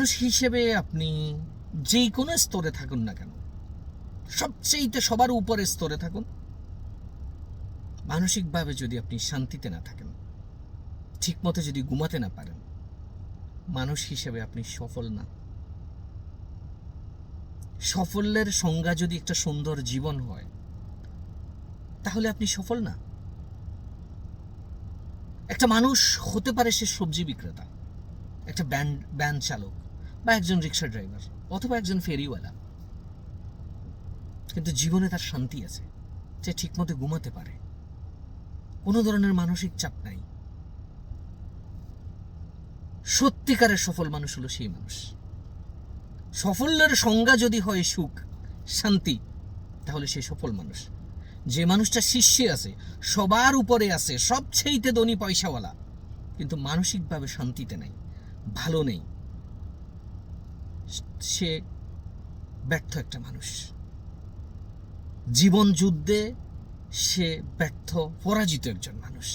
মানুষ হিসেবে আপনি যেই কোনো স্তরে থাকুন না কেন, সবচেয়ে সবার উপরের স্তরে থাকুন, মানসিকভাবে যদি আপনি শান্তিতে না থাকেন, ঠিকমতো যদি ঘুমাতে না পারেন, মানুষ হিসেবে আপনি সফল না। সাফল্যের সংজ্ঞা যদি একটা সুন্দর জীবন হয়, তাহলে আপনি সফল না। একটা মানুষ হতে পারে সে সবজি বিক্রেতা, একটা ব্যান চালক, বা একজন রিক্সা ড্রাইভার, অথবা একজন ফেরিওয়ালা, কিন্তু জীবনে তার শান্তি আছে, সে ঠিকমতো ঘুমাতে পারে, কোনো ধরনের মানসিক চাপ নাই। সত্যিকারের সফল মানুষ হলো সেই মানুষ। সাফল্যের সংজ্ঞা যদি হয় সুখ, শান্তি, তাহলে সে সফল মানুষ। যে মানুষটা শীর্ষে আছে, সবার উপরে আছে, সবচেয়ে ধনী পয়সাওয়ালা, কিন্তু মানসিকভাবে শান্তিতে নেই, ভালো নেই, সে ব্যর্থ একটা মানুষ। জীবন যুদ্ধে সে ব্যর্থ, পরাজিত একজন মানুষ।